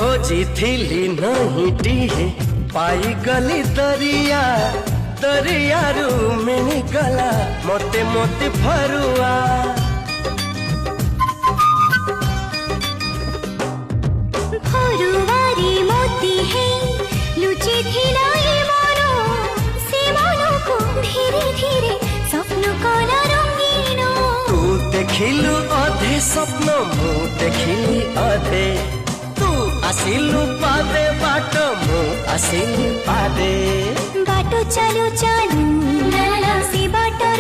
खोजी थिली नहीं टीहे पाई गली दरिया दरियारू मिनी गला मोते मोते फरुआ फरुवारी मोती है लुची थिला ये मनो से मनो को धीरे धीरे स्वप्न कला रंगीनो तू देखिलु अधे स्वप्न मु देखिली अधे तू आसिलु पादे बाट मु आसिली पादे बाटो चालू चालू से बाटो